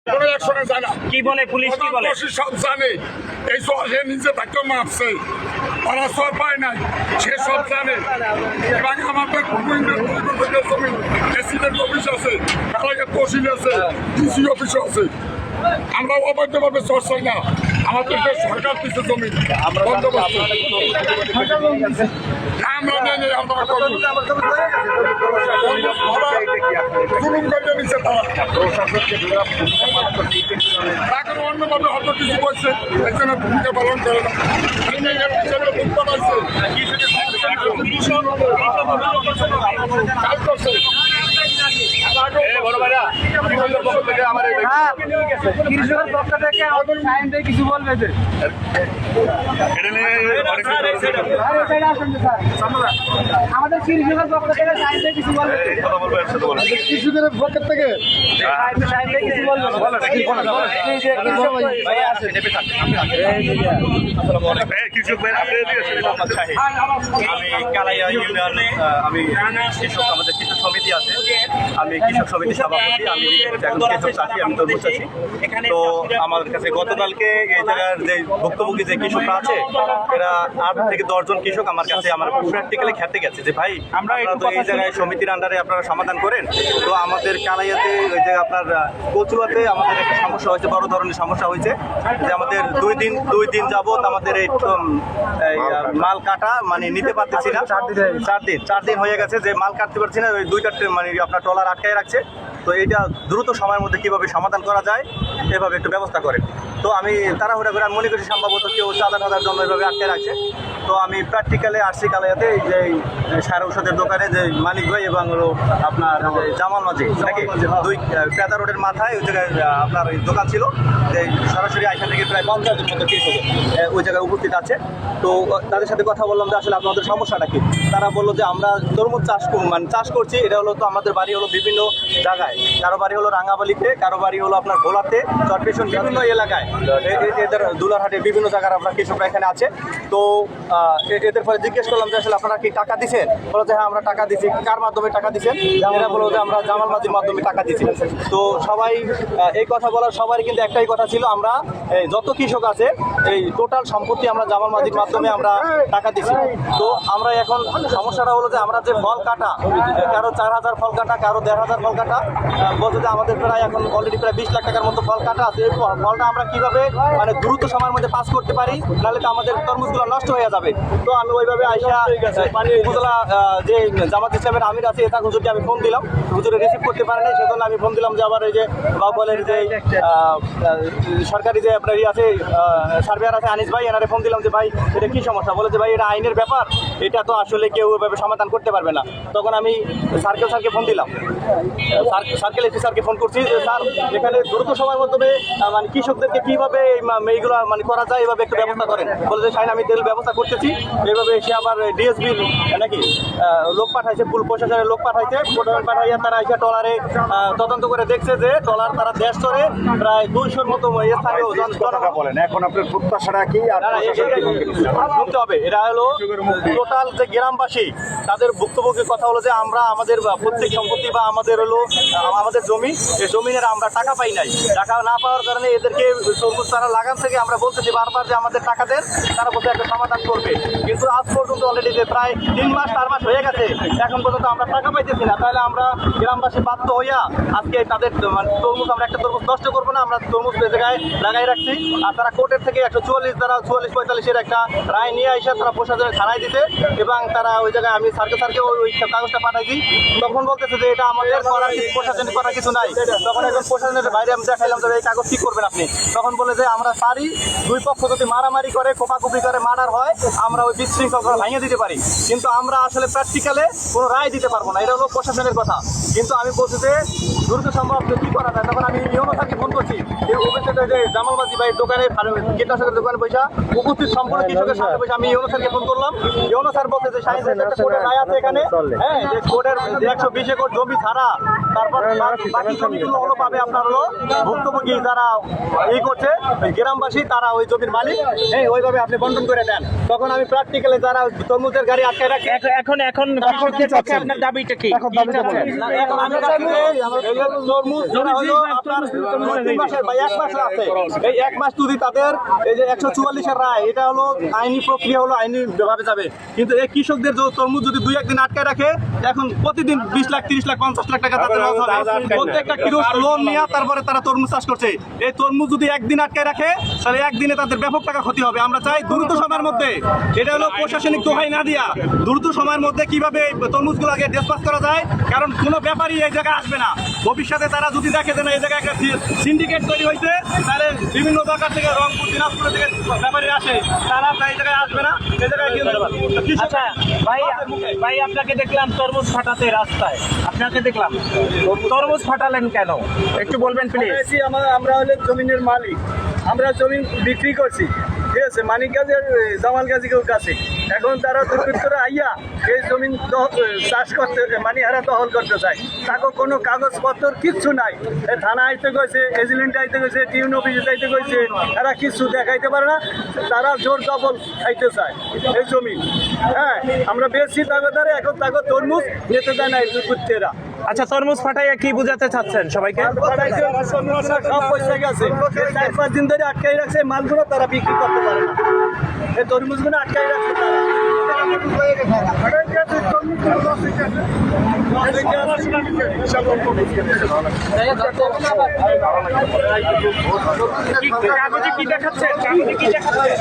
কোনো অ্যাকশনে যায় না। কি বলে পুলিশ, কি বলে? প্রধানমন্ত্রী সব জানে, এই সব সে নিজে থাকতেও মারছে, তারা সব পায় নাই, সে সব জানে। এবং আমাদের এসিডেন্ট অফিস আছে, কালাগের তহসিল আছে, ডিসি অফিস আছে। আমরা অবৈধভাবে চর্চাই না, আমাদেরকে সরকার দিচ্ছে জমি বন্দোবস্ত। আমরা নেই, আমরা জুলুম করে নিচ্ছে তারা। তাকে অন্যভাবে হয়তো কিছু বলছে, এই জন্য ভূমিকা পালন করে না। কাজ করছে কৃষকের পক্ষ থেকে আমাদের সাইন দিয়ে কিছু বলবে যে আমাদের কৃষকের পক্ষ থেকে সাইন দিয়ে কিছু বলবে, কৃষকের পক্ষ থেকে সাইন দিয়ে কিছু বলবে। আমি কালাইয়া ইউনিয়নে আমি কৃষক, আমাদের কৃষক সমিতি আছে, আমি কৃষক সমিতির সভাপতি, আমি এখন কৃষক চাষি, আমি তরমুজ চাষি। তো আমার কাছে গতকালকে এই জায়গার যে ভুক্তভোগী যে কৃষকরা আছে, এরা 8 থেকে 10 জন কৃষক আমার কাছে আমার প্র্যাকটিক্যালি খেতে গেছে যে ভাই আপনারা তো এই জায়গায় সমিতির আন্ডারে আপনারা সমাধান করেন, তো আমাদের কালাইয়াতে ওই জায়গায় আপনার কচুয়াতে আমাদের একটা সমস্যা হয়েছে, বড় ধরনের সমস্যা হয়েছে যে আমাদের দুই দিন যাবত আমাদের এই মাল কাটা মানে নিতে পারতেছি না। 4 দিন হয়ে গেছে যে মাল কাটতে পারছি না, ওই 2টা মানে আপনার ট্রলার আটকায় রাখছে। তো এইটা দ্রুত সময়ের মধ্যে কিভাবে সমাধান করা যায় এভাবে একটু ব্যবস্থা করেন। তো আমি তাড়াহুড়া করে আমি মনে করছি সম্ভবত কেউ চাঁদা টাদার জন্য এভাবে আটকে রাখছে। তো আমি প্র্যাকটিক্যালে আসছি কালাইয়াতে, এই যে সার ঔষধের দোকানে যে মানিক ভাই এবং হলো আপনার জামাল মাঝি নাকি 2 পেদা রোডের মাথায় ওই জায়গায় আপনার ওই দোকান ছিল, যে সরাসরি এখান থেকে প্রায় 50 জন মতো কৃষক ওই জায়গায় উপস্থিত আছে। তো তাদের সাথে কথা বললাম যে আসলে আপনাদের সমস্যাটা কি। তারা বললো যে আমরা তরমুজ চাষ করছি, এটা হলো তো আমাদের বাড়ি হলো বিভিন্ন জায়গায়, কারো বাড়ি হলো রাঙ্গাবালিতে, কারো বাড়ি হলো আপনার ভোলাতে, চট্টগ্রাম বিভিন্ন এলাকায়, এদের দুলারহাটে বিভিন্ন জায়গার আমরা কৃষকরা এখানে আছে। তো এদের ফলে জিজ্ঞেস করলাম যে আসলে আপনারা কি টাকা দিচ্ছেন? বলো যে হ্যাঁ আমরা টাকা দিচ্ছি। কার মাধ্যমে টাকা দিচ্ছেন? এরা বলো যে আমরা জামাল মাঝির মাধ্যমে টাকা দিচ্ছি। তো সবাই এই কথা বলার সবারই কিন্তু একটাই কথা ছিল, আমরা যত কৃষক আছে এই টোটাল সম্পত্তি আমরা জামাল মাঝির মাধ্যমে আমরা টাকা দিচ্ছি। তো আমরা এখন সমস্যাটা হলো যে আমরা যে ফল কাটা, কারো 4000 ফল কাটা, কারো 1500 ফল কাটা, বলছে যে আমাদের প্রায় এখন অলরেডি প্রায় 20 লাখ টাকার মতো ফল কাটা আছে। এই ফলটা আমরা কিভাবে মানে দ্রুত সময়ের মধ্যে পাস করতে পারি, নাহলে তো আমাদের তরমুজগুলো নষ্ট হয়ে যাবে। তো আমি ওইভাবে আইসা উপজেলা যে জামাত ইসলামের আমির আছে এটা হুজুরকে আমি ফোন দিলাম, হুজুরে রিসিভ করতে পারে নাই, সেজন্য আমি ফোন দিলাম যে আবার এই যে বাবুলের যে সরকারি যে আপনার আছে সার্ভেয়ার আছে আনিস ভাই, এনারে ফোন দিলাম যে ভাই এটা কি সমস্যা। বলে যে ভাই এটা আইনের ব্যাপার, এটা তো আসলে কেউ ওইভাবে সমাধান করতে পারবে না। তখন আমি স্যারকে ফোন দিলাম, সার্কেল এসপি স্যারকে ফোন করছি যে স্যার এখানে দ্রুত সময়ের মাধ্যমে মানে কৃষকদেরকে কীভাবে এইগুলো মানে করা যায় এভাবে একটু ব্যবস্থা করেন। বলে যে সাইন আমি তেল ব্যবস্থা করতেছি। এইভাবে সে আবার ডিএসবি নাকি লোক পাঠাইছে, ফুল প্রশাসনের লোক পাঠাইছে, পাঠাইয়া তারা এসে ট্রলারে তদন্ত করে দেখছে যে ট্রলার তারা দেশ ধরে প্রায় 200-র মতো স্থানীয় বলেন। এখন আপনার প্রত্যাশাটা কি শুনতে হবে? এটা হলো টোটাল যে গ্রামবাসী তাদের ভুক্তভোগীর কথা হলো যে আমরা আমাদের প্রত্যেক সম্পত্তি বা আমাদের হলো আমাদের জমি, এই জমিনের আমরা টাকা পাই নাই। টাকা না পাওয়ার কারণে এদেরকে তরমুজ চারা লাগান থেকে আমরা বলতেছি বারবার যে আমাদের টাকা দেন, তারা বলতে একটা সমাধান করবে। কিন্তু আজ পর্যন্ত অলরেডি যে প্রায় 3 মাস 4 মাস হয়ে গেছে, এখন পর্যন্ত আমরা টাকা পাইতেছি না। তাহলে আমরা গ্রামবাসী বাধ্য হইয়া আজকে তাদের তরমুজ, আমরা একটা তরমুজ নষ্ট করবো না, আমরা তরমুজ জায়গায় লাগাই রাখছি। আর তারা কোর্টের থেকে 144-45-এর একটা রায় নিয়ে এসে তারা প্রশাসনের থানায় দিতে, এবং তারা ওই জায়গায় আমি স্যারকে ওই কাগজটা পাঠাইছি। তখন বলতেছে যে এটা আমাদের প্রশাসনিক করার কিছু নাই। তখন একজন প্রশাসনের বাইরে আমি দেখাইলাম যে এই কাগজ কি করবেন আপনি। তখন বলে যে আমরা পারি, 2 পক্ষ যদি মারামারি করে, কোপাকুপি করে, মার্ডার হয়, আমরা ওই বিশৃঙ্খলা ভেঙে দিতে পারি, কিন্তু আমরা আসলে প্র্যাকটিক্যালে কোনো রায় দিতে পারবো না। এটা হলো প্রশাসনের কথা। কিন্তু আমি বলছি যে দ্রুত সম্ভব কি করা যায়। তখন আমি ইউনো স্যারকে ফোন করছি, যে জামাল মাঝি ভাইয়ের দোকানে কীটনাশকের দোকানে পয়সা উপস্থিত সম্পূর্ণ কৃষকের সাথে পয়সা আমি ইউনো স্যারকে ফোন করলাম। ইউনো স্যার বলছে যে কোর্টের রায় আছে এখানে, হ্যাঁ, যে কোর্টের 120 একর জমি ছাড়া তারপর বাকি জমিগুলো হলো পাবে আপনার হলো ভুক্তভোগী ভোগী যারা করছে ওই গ্রামবাসী তারা ওই জমির মালিক, ওইভাবে আপনি বন্টন করে দেন। তখন আমি প্র্যাকটিক্যালি যারা তরমুজের গাড়ি আটকে রাখি এখন কৃষকদের পক্ষে আপনার দাবিটা কি? এখন আমি তরমুজ যারা হলো আপনার 3 মাসের বা 1 মাসের আছে, এই 1 মাস যদি তাদের এই যে 144-এর রায়, এটা হলো আইনি প্রক্রিয়া, হলো আইনি ভাবে যাবে। কিন্তু এই কৃষকদের যে তরমুজ যদি 2-1 দিন আটকে রাখে, এখন প্রতিদিন 20 লাখ 30 লাখ 50 লাখ টাকা তাদের লস হবে। প্রত্যেকটা কৃষক লোন নিয়ে তারপরে তারা তরমুজ চাষ করছে। এই তরমুজ যদি একদিন আটকে রাখে তাহলে একদিনে তাদের ব্যাপক টাকা ক্ষতি হবে। আমরা চাই দ্রুত সময়ের মধ্যে, এটা হলো প্রশাসনিক দোহাই না দিয়া, দ্রুত সময়ের মধ্যে কিভাবে তরমুজগুলোকে ডিসপাস করা যায়। কারণ কোনো ব্যাপারই এই জায়গায় আসবে না। ভবিষ্যতে তারা যদি দেখে যে না এই জায়গায় একটা সিন্ডিকেট তৈরি হয়েছে, তাহলে বিভিন্ন জায়গা থেকে রংপুর দিনাজপুর থেকে ব্যাপারী আসে, তারা এই জায়গায় আসবে না, এই জায়গায় আচ্ছা ভাই আপনাকে দেখলাম তরমুজ ফাটাতে রাস্তায়, আপনাকে দেখলাম তরমুজ ফাটালেন কেন একটু বলবেন প্লিজ? আমরা হলে জমিনের মালিক, আমরা জমি বিক্রি করছি, ঠিক আছে, মানিক গাজীর জামাল গাজীর কাছে। এখন তারা দুর্বৃত্তরা আইয়া এই জমিন চাষ করতে মানে এরা দখল করতে চায়। তাকে কোনো কাগজপত্র কিচ্ছু নাই। থানা আইতে গেছে, এজেন্ট আইতে গেছে, টিউন অফিসে যাইতে গেছে, এরা কিচ্ছু দেখাইতে পারে না। তারা জোর দখল খাইতে চায় এই জমি। হ্যাঁ, আমরা বেশি তাগদারে এখন তাকে তরমুজ নিতে চায় না এই দুর্বৃত্তরা। আচ্ছা, তরমুজ ফাটাইয়া কি বুঝাতে চাচ্ছেন সবাইকে? সব পয়সা গেছে, 4-5 দিন ধরে আটকাই রাখছে মালগুলো, তারা বিক্রি করতে পারে না। এই তরমুজগুলো আটকাই রাখছে তারা। কাগজে কি দেখাচ্ছেন? কাগজে কি দেখাচ্ছেন?